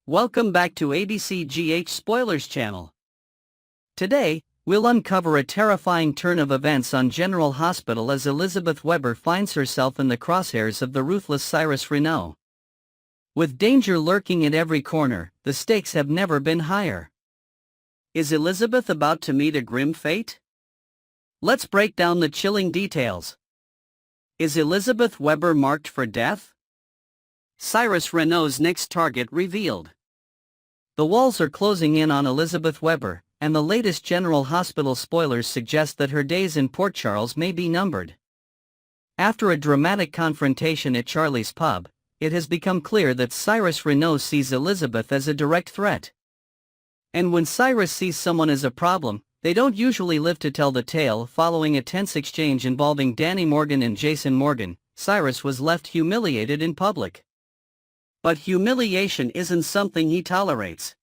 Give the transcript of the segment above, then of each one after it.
Welcome back to ABCGH Spoilers channel. Today, we'll uncover a terrifying turn of events on General Hospital as Elizabeth Weber finds herself in the crosshairs of the ruthless Cyrus Renaud. With danger lurking at every corner, the stakes have never been higher. Is Elizabeth about to meet a grim fate? Let's break down the chilling details. Is Elizabeth Weber marked for death? Cyrus Renaud's next target revealed. The walls are closing in on Elizabeth Weber, and the latest General Hospital spoilers suggest that her days in Port Charles may be numbered. After a dramatic confrontation at Charlie's pub, it has become clear that Cyrus Renaud sees Elizabeth as a direct threat. And when Cyrus sees someone as a problem, they don't usually live to tell the tale. Following a tense exchange involving Danny Morgan and Jason Morgan, Cyrus was left humiliated in public. But humiliation isn't something he tolerates.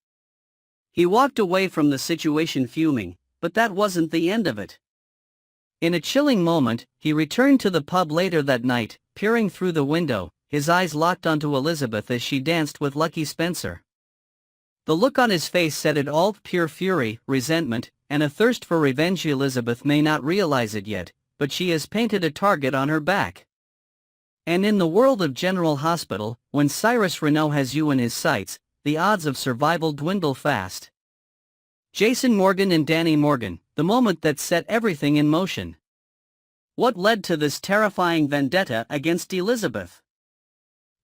He walked away from the situation fuming, but that wasn't the end of it. In a chilling moment, he returned to the pub later that night, peering through the window, his eyes locked onto Elizabeth as she danced with Lucky Spencer. The look on his face said it all: pure fury, resentment, and a thirst for revenge. Elizabeth may not realize it yet, but she has painted a target on her back. And in the world of General Hospital, when Cyrus Renaud has you in his sights, the odds of survival dwindle fast. Jason Morgan and Danny Morgan, the moment that set everything in motion. What led to this terrifying vendetta against Elizabeth?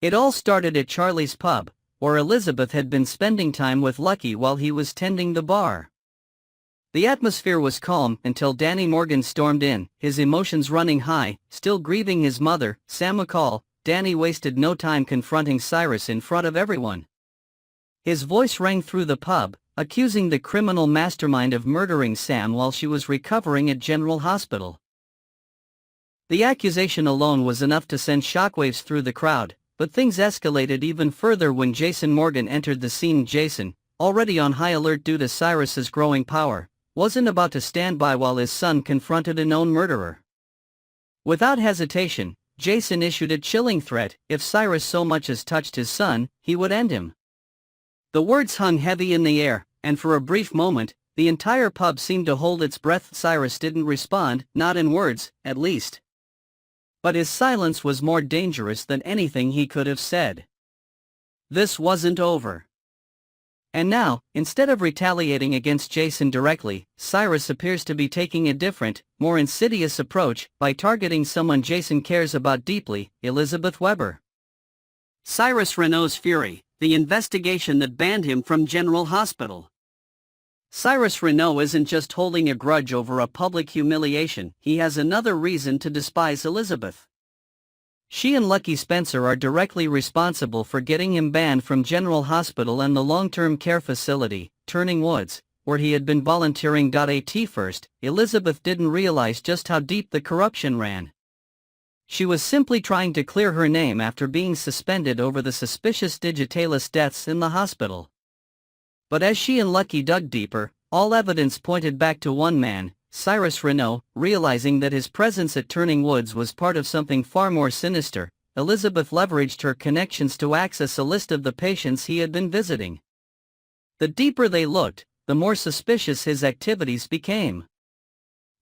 It all started at Charlie's pub, where Elizabeth had been spending time with Lucky while he was tending the bar. The atmosphere was calm until Danny Morgan stormed in, his emotions running high. Still grieving his mother, Sam McCall, Danny wasted no time confronting Cyrus in front of everyone. His voice rang through the pub, accusing the criminal mastermind of murdering Sam while she was recovering at General Hospital. The accusation alone was enough to send shockwaves through the crowd, but things escalated even further when Jason Morgan entered the scene. Jason, already on high alert due to Cyrus's growing power, wasn't about to stand by while his son confronted a known murderer. Without hesitation, Jason issued a chilling threat: if Cyrus so much as touched his son, he would end him. The words hung heavy in the air, and for a brief moment, the entire pub seemed to hold its breath. Cyrus didn't respond, not in words, at least. But his silence was more dangerous than anything he could have said. This wasn't over. And now, instead of retaliating against Jason directly, Cyrus appears to be taking a different, more insidious approach by targeting someone Jason cares about deeply: Elizabeth Weber. Cyrus Renaud's fury, the investigation that banned him from General Hospital. Cyrus Renaud isn't just holding a grudge over a public humiliation, he has another reason to despise Elizabeth. She and Lucky Spencer are directly responsible for getting him banned from General Hospital and the long-term care facility, Turning Woods, where he had been volunteering. At first, Elizabeth didn't realize just how deep the corruption ran. She was simply trying to clear her name after being suspended over the suspicious digitalis deaths in the hospital. But as she and Lucky dug deeper, all evidence pointed back to one man, Cyrus Renaud. Realizing that his presence at Turning Woods was part of something far more sinister, Elizabeth leveraged her connections to access a list of the patients he had been visiting. The deeper they looked, the more suspicious his activities became.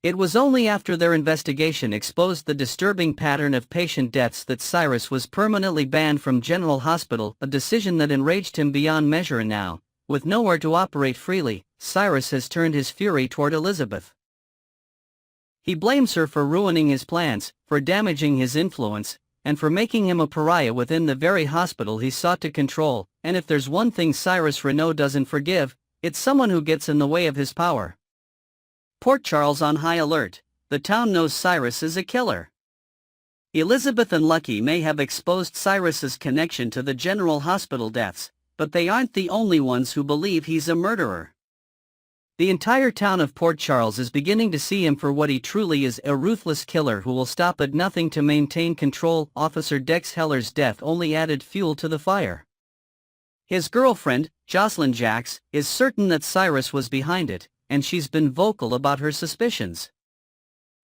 It was only after their investigation exposed the disturbing pattern of patient deaths that Cyrus was permanently banned from General Hospital, a decision that enraged him beyond measure. And now, with nowhere to operate freely, Cyrus has turned his fury toward Elizabeth. He blames her for ruining his plans, for damaging his influence, and for making him a pariah within the very hospital he sought to control. And if there's one thing Cyrus Renaud doesn't forgive, it's someone who gets in the way of his power. Port Charles on high alert. The town knows Cyrus is a killer. Elizabeth and Lucky may have exposed Cyrus's connection to the General Hospital deaths, but they aren't the only ones who believe he's a murderer. The entire town of Port Charles is beginning to see him for what he truly is: a ruthless killer who will stop at nothing to maintain control. Officer Dex Heller's death only added fuel to the fire. His girlfriend, Jocelyn Jacks, is certain that Cyrus was behind it, and she's been vocal about her suspicions.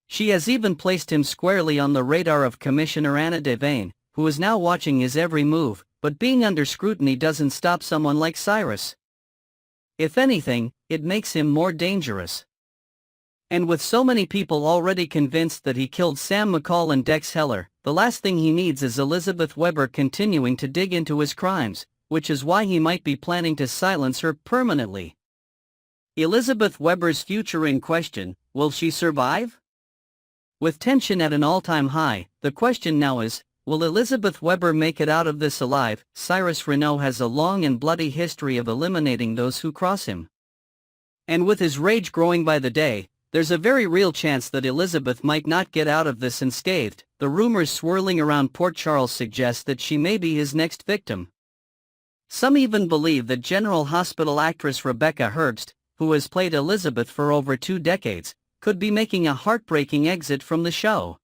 She has even placed him squarely on the radar of Commissioner Anna Devane, who is now watching his every move, but being under scrutiny doesn't stop someone like Cyrus. If anything, it makes him more dangerous. And with so many people already convinced that he killed Sam McCall and Dex Heller, the last thing he needs is Elizabeth Weber continuing to dig into his crimes, which is why he might be planning to silence her permanently. Elizabeth Weber's future in question, will she survive? With tension at an all-time high, the question now is, will Elizabeth Weber make it out of this alive? Cyrus Renaud has a long and bloody history of eliminating those who cross him. And with his rage growing by the day, there's a very real chance that Elizabeth might not get out of this unscathed. The rumors swirling around Port Charles suggest that she may be his next victim. Some even believe that General Hospital actress Rebecca Herbst, who has played Elizabeth for over 2 decades, could be making a heartbreaking exit from the show.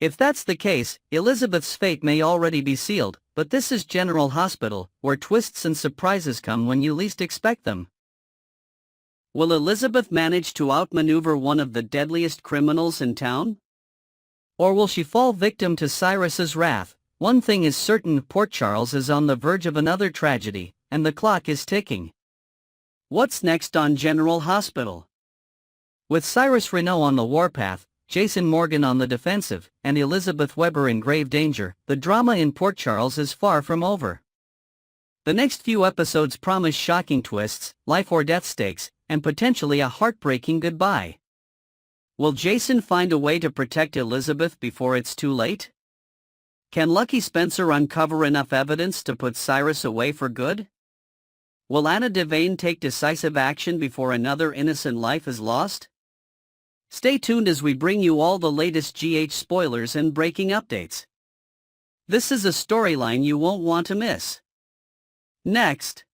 If that's the case, Elizabeth's fate may already be sealed, but this is General Hospital, where twists and surprises come when you least expect them. Will Elizabeth manage to outmaneuver one of the deadliest criminals in town? Or will she fall victim to Cyrus's wrath? One thing is certain, Port Charles is on the verge of another tragedy, and the clock is ticking. What's next on General Hospital? With Cyrus Renaud on the warpath, Jason Morgan on the defensive, and Elizabeth Weber in grave danger, the drama in Port Charles is far from over. The next few episodes promise shocking twists, life-or-death stakes, and potentially a heartbreaking goodbye. Will Jason find a way to protect Elizabeth before it's too late? Can Lucky Spencer uncover enough evidence to put Cyrus away for good? Will Anna Devane take decisive action before another innocent life is lost? Stay tuned as we bring you all the latest GH spoilers and breaking updates. This is a storyline you won't want to miss. Next,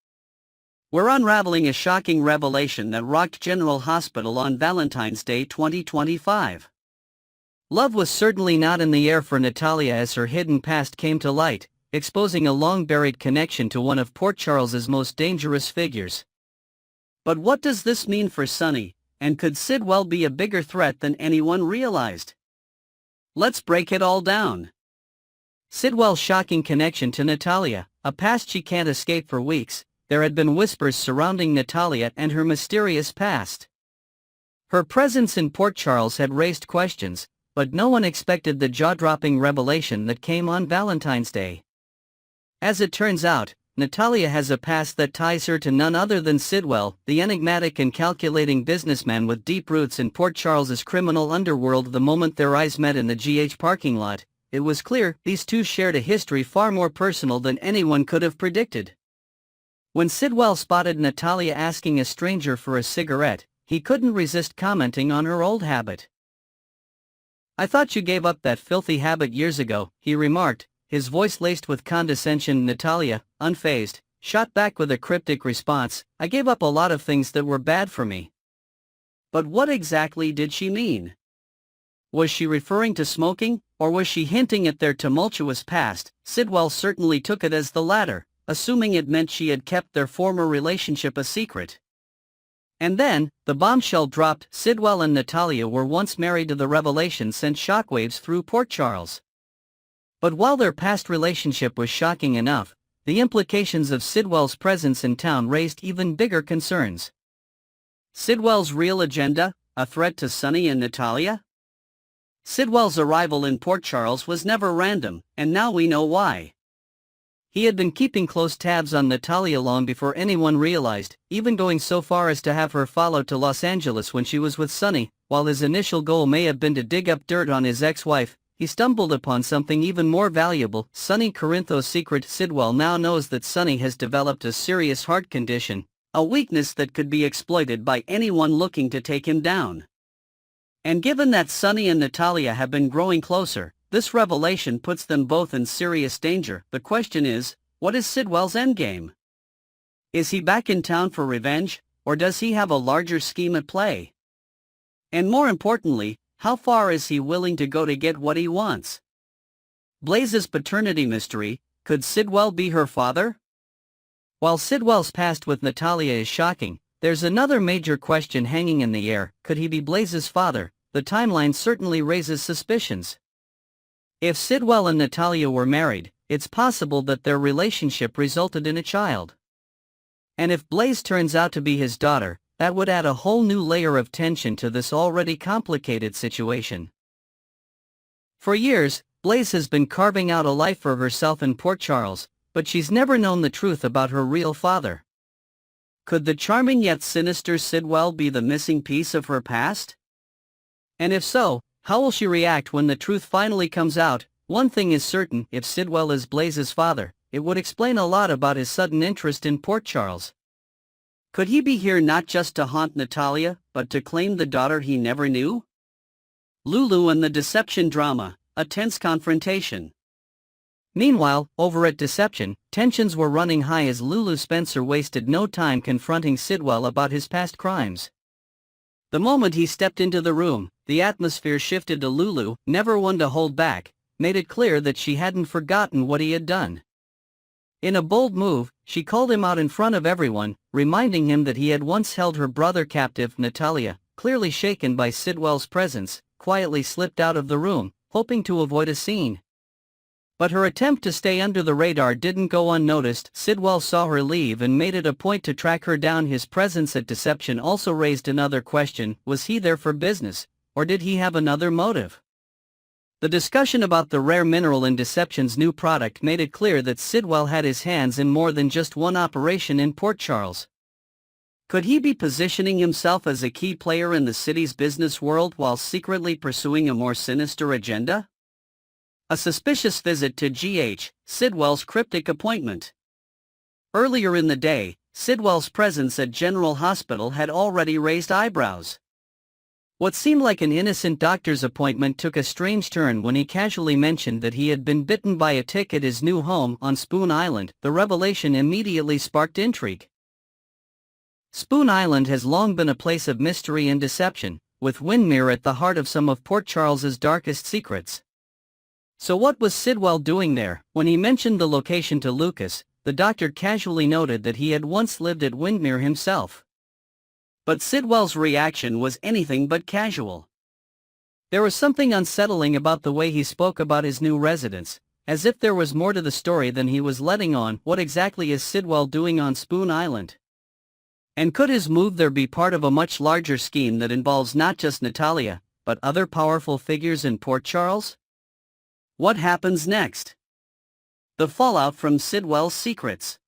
we're unraveling a shocking revelation that rocked General Hospital on Valentine's Day 2025. Love was certainly not in the air for Natalia as her hidden past came to light, exposing a long-buried connection to one of Port Charles's most dangerous figures. But what does this mean for Sunny, and could Sidwell be a bigger threat than anyone realized? Let's break it all down. Sidwell's shocking connection to Natalia, a past she can't escape for weeks. There had been whispers surrounding Natalia and her mysterious past. Her presence in Port Charles had raised questions, but no one expected the jaw-dropping revelation that came on Valentine's Day. As it turns out, Natalia has a past that ties her to none other than Sidwell, the enigmatic and calculating businessman with deep roots in Port Charles's criminal underworld. The moment their eyes met in the GH parking lot, it was clear these two shared a history far more personal than anyone could have predicted. When Sidwell spotted Natalia asking a stranger for a cigarette, he couldn't resist commenting on her old habit. "I thought you gave up that filthy habit years ago," he remarked, his voice laced with condescension. Natalia, unfazed, shot back with a cryptic response, "I gave up a lot of things that were bad for me." But what exactly did she mean? Was she referring to smoking, or was she hinting at their tumultuous past? Sidwell certainly took it as the latter, assuming it meant she had kept their former relationship a secret. And then, the bombshell dropped. Sidwell and Natalia were once married. The revelation sent shockwaves through Port Charles. But while their past relationship was shocking enough, the implications of Sidwell's presence in town raised even bigger concerns. Sidwell's real agenda, a threat to Sunny and Natalia? Sidwell's arrival in Port Charles was never random, and now we know why. He had been keeping close tabs on Natalia long before anyone realized, even going so far as to have her followed to Los Angeles when she was with Sunny. While his initial goal may have been to dig up dirt on his ex-wife, he stumbled upon something even more valuable: Sunny Corinthos' secret. Sidwell now knows that Sunny has developed a serious heart condition, a weakness that could be exploited by anyone looking to take him down. And given that Sunny and Natalia have been growing closer, this revelation puts them both in serious danger. The question is, what is Sidwell's endgame? Is he back in town for revenge, or does he have a larger scheme at play? And more importantly, how far is he willing to go to get what he wants? Blaze's paternity mystery: could Sidwell be her father? While Sidwell's past with Natalia is shocking, there's another major question hanging in the air: could he be Blaze's father? The timeline certainly raises suspicions. If Sidwell and Natalia were married, it's possible that their relationship resulted in a child. And if Blaze turns out to be his daughter, that would add a whole new layer of tension to this already complicated situation. For years, Blaze has been carving out a life for herself in Port Charles, but she's never known the truth about her real father. Could the charming yet sinister Sidwell be the missing piece of her past? And if so, how will she react when the truth finally comes out? One thing is certain: if Sidwell is Blaze's father, it would explain a lot about his sudden interest in Port Charles. Could he be here not just to haunt Natalia, but to claim the daughter he never knew? Lulu and the Deception drama, a tense confrontation. Meanwhile, over at Deception, tensions were running high as Lulu Spencer wasted no time confronting Sidwell about his past crimes. The moment he stepped into the room, the atmosphere shifted to Lulu, never one to hold back, made it clear that she hadn't forgotten what he had done. In a bold move, she called him out in front of everyone, reminding him that he had once held her brother captive. Natalia, clearly shaken by Sidwell's presence, quietly slipped out of the room, hoping to avoid a scene. But her attempt to stay under the radar didn't go unnoticed. Sidwell saw her leave and made it a point to track her down. His presence at Deception also raised another question: was he there for business, or did he have another motive? The discussion about the rare mineral in Deception's new product made it clear that Sidwell had his hands in more than just one operation in Port Charles. Could he be positioning himself as a key player in the city's business world while secretly pursuing a more sinister agenda? A suspicious visit to G.H. Sidwell's cryptic appointment. Earlier in the day, Sidwell's presence at General Hospital had already raised eyebrows. What seemed like an innocent doctor's appointment took a strange turn when he casually mentioned that he had been bitten by a tick at his new home on Spoon Island. The revelation immediately sparked intrigue. Spoon Island has long been a place of mystery and deception, with Windmere at the heart of some of Port Charles's darkest secrets. So what was Sidwell doing there? When he mentioned the location to Lucas, the doctor casually noted that he had once lived at Windmere himself. But Sidwell's reaction was anything but casual. There was something unsettling about the way he spoke about his new residence, as if there was more to the story than he was letting on. What exactly is Sidwell doing on Spoon Island? And could his move there be part of a much larger scheme that involves not just Natalia, but other powerful figures in Port Charles? What happens next? The fallout from Sidwell's secrets.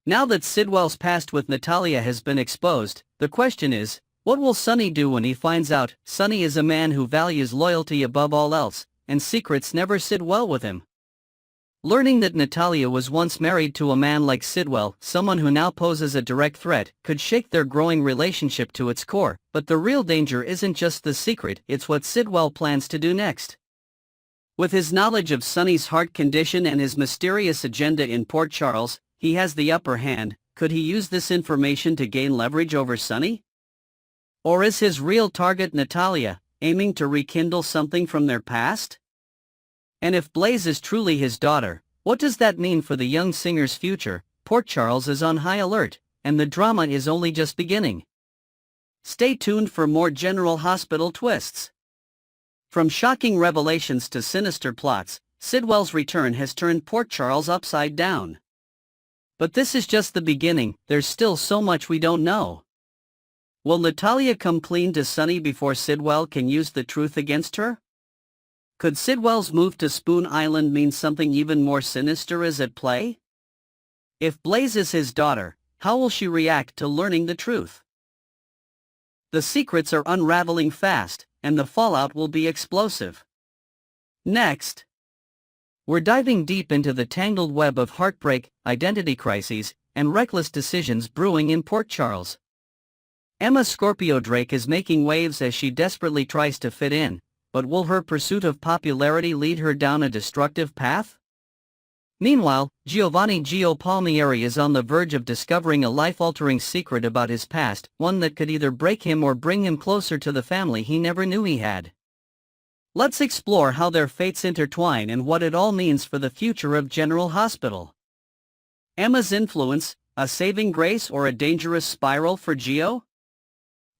Now that Sidwell's past with Natalia has been exposed, the question is, what will Sonny do when he finds out? Sonny is a man who values loyalty above all else, and secrets never sit well with him. Learning that Natalia was once married to a man like Sidwell, someone who now poses a direct threat, could shake their growing relationship to its core. But the real danger isn't just the secret, it's what Sidwell plans to do next. With his knowledge of Sonny's heart condition and his mysterious agenda in Port Charles, he has the upper hand. Could he use this information to gain leverage over Sonny? Or is his real target Natalia, aiming to rekindle something from their past? And if Blaze is truly his daughter, what does that mean for the young singer's future? Port Charles is on high alert, and the drama is only just beginning. Stay tuned for more General Hospital twists. From shocking revelations to sinister plots, Sidwell's return has turned Port Charles upside down. But this is just the beginning. There's still so much we don't know. Will Natalia come clean to Sonny before Sidwell can use the truth against her? Could Sidwell's move to Spoon Island mean something even more sinister is at play? If Blaze is his daughter, how will she react to learning the truth? The secrets are unraveling fast, and the fallout will be explosive. Next, we're diving deep into the tangled web of heartbreak, identity crises, and reckless decisions brewing in Port Charles. Emma Scorpio Drake is making waves as she desperately tries to fit in, but will her pursuit of popularity lead her down a destructive path? Meanwhile, Giovanni Gio Palmieri is on the verge of discovering a life-altering secret about his past, one that could either break him or bring him closer to the family he never knew he had. Let's explore how their fates intertwine and what it all means for the future of General Hospital. Emma's influence, a saving grace or a dangerous spiral for Gio?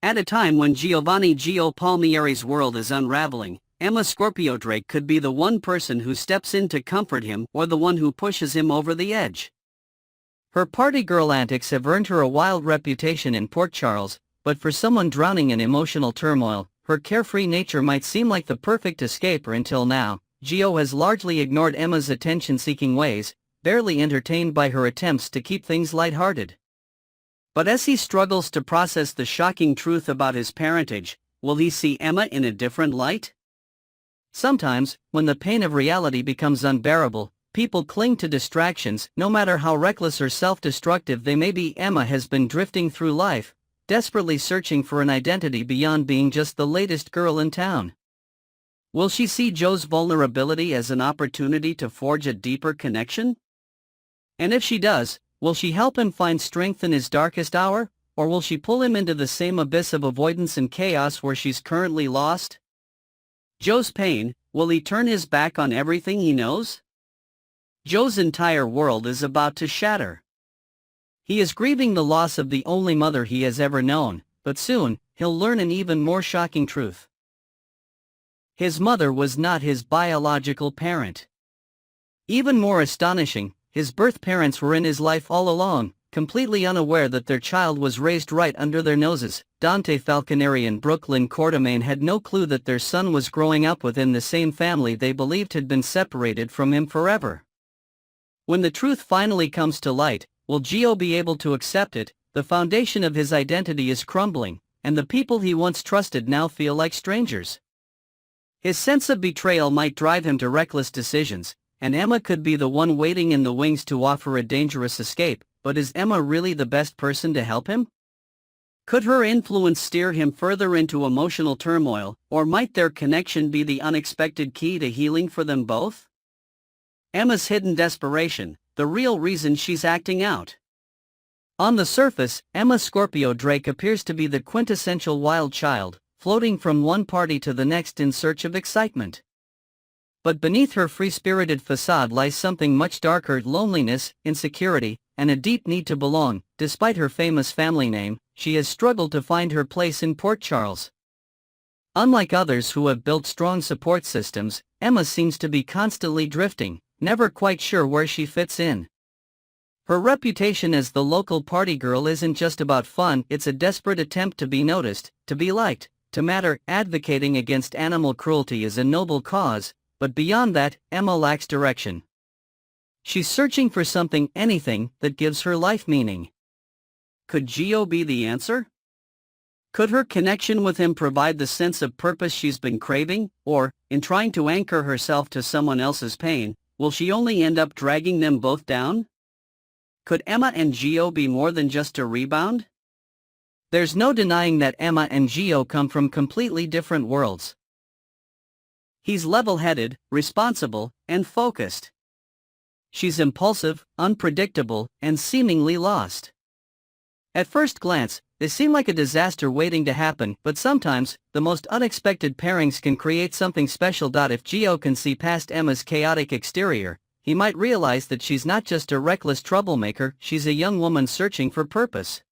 At a time when Giovanni Gio Palmieri's world is unraveling, Emma Scorpio Drake could be the one person who steps in to comfort him or the one who pushes him over the edge. Her party girl antics have earned her a wild reputation in Port Charles, but for someone drowning in emotional turmoil, her carefree nature might seem like the perfect escape. Until now, Gio has largely ignored Emma's attention-seeking ways, barely entertained by her attempts to keep things lighthearted. But as he struggles to process the shocking truth about his parentage, will he see Emma in a different light? Sometimes, when the pain of reality becomes unbearable, people cling to distractions, no matter how reckless or self-destructive they may be. Emma has been drifting through life, desperately searching for an identity beyond being just the latest girl in town. Will she see Joe's vulnerability as an opportunity to forge a deeper connection? And if she does, will she help him find strength in his darkest hour, or will she pull him into the same abyss of avoidance and chaos where she's currently lost? Joe's pain, will he turn his back on everything he knows? Joe's entire world is about to shatter. He is grieving the loss of the only mother he has ever known, but soon, he'll learn an even more shocking truth. His mother was not his biological parent. Even more astonishing, his birth parents were in his life all along, completely unaware that their child was raised right under their noses. Dante Falconeri and Brooklyn Quartermain had no clue that their son was growing up within the same family they believed had been separated from him forever. When the truth finally comes to light, will Gio be able to accept it? The foundation of his identity is crumbling, and the people he once trusted now feel like strangers. His sense of betrayal might drive him to reckless decisions, and Emma could be the one waiting in the wings to offer a dangerous escape. But is Emma really the best person to help him? Could her influence steer him further into emotional turmoil, or might their connection be the unexpected key to healing for them both? Emma's hidden desperation, the real reason she's acting out. On the surface, Emma Scorpio Drake appears to be the quintessential wild child, floating from one party to the next in search of excitement. But beneath her free-spirited facade lies something much darker: loneliness, insecurity, and a deep need to belong. Despite her famous family name, she has struggled to find her place in Port Charles. Unlike others who have built strong support systems, Emma seems to be constantly drifting, never quite sure where she fits in. Her reputation as the local party girl isn't just about fun, it's a desperate attempt to be noticed, to be liked, to matter. Advocating against animal cruelty is a noble cause, but beyond that, Emma lacks direction. She's searching for something, anything, that gives her life meaning. Could Gio be the answer? Could her connection with him provide the sense of purpose she's been craving, or, in trying to anchor herself to someone else's pain, will she only end up dragging them both down? Could Emma and Gio be more than just a rebound? There's no denying that Emma and Gio come from completely different worlds. He's level-headed, responsible, and focused. She's impulsive, unpredictable, and seemingly lost. At first glance, they seem like a disaster waiting to happen, but sometimes, the most unexpected pairings can create something special. If Gio can see past Emma's chaotic exterior, he might realize that she's not just a reckless troublemaker, she's a young woman searching for purpose.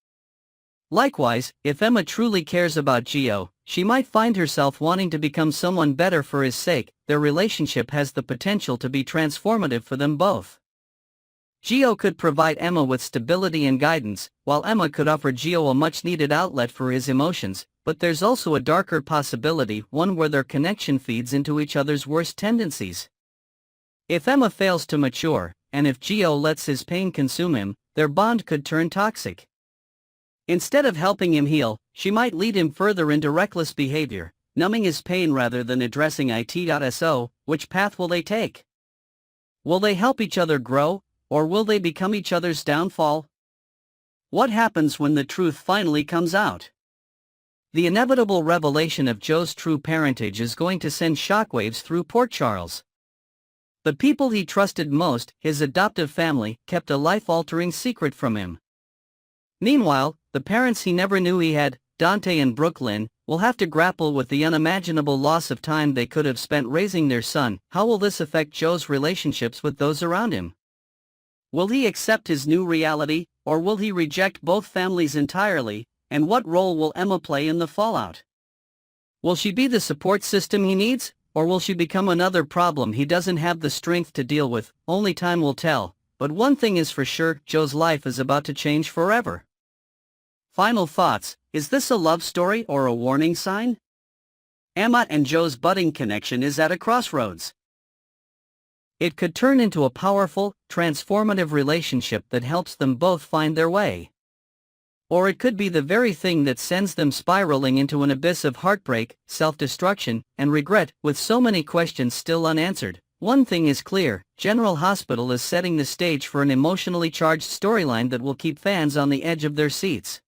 Likewise, if Emma truly cares about Gio, she might find herself wanting to become someone better for his sake. Their relationship has the potential to be transformative for them both. Gio could provide Emma with stability and guidance, while Emma could offer Gio a much-needed outlet for his emotions, but there's also a darker possibility, one where their connection feeds into each other's worst tendencies. If Emma fails to mature, and if Gio lets his pain consume him, their bond could turn toxic. Instead of helping him heal, she might lead him further into reckless behavior, numbing his pain rather than addressing it. So, which path will they take? Will they help each other grow, or will they become each other's downfall? What happens when the truth finally comes out? The inevitable revelation of Joe's true parentage is going to send shockwaves through Port Charles. The people he trusted most, his adoptive family, kept a life-altering secret from him. Meanwhile, the parents he never knew he had, Dante and Brooklyn, will have to grapple with the unimaginable loss of time they could have spent raising their son. How will this affect Joe's relationships with those around him? Will he accept his new reality, or will he reject both families entirely, and what role will Emma play in the fallout? Will she be the support system he needs, Or will she become another problem he doesn't have the strength to deal with? Only time will tell, but one thing is for sure, Joe's life is about to change forever. Final thoughts: is this a love story or a warning sign? Emma and Joe's budding connection is at a crossroads. It could turn into a powerful, transformative relationship that helps them both find their way. Or it could be the very thing that sends them spiraling into an abyss of heartbreak, self-destruction, and regret. With so many questions still unanswered, one thing is clear: General Hospital is setting the stage for an emotionally charged storyline that will keep fans on the edge of their seats.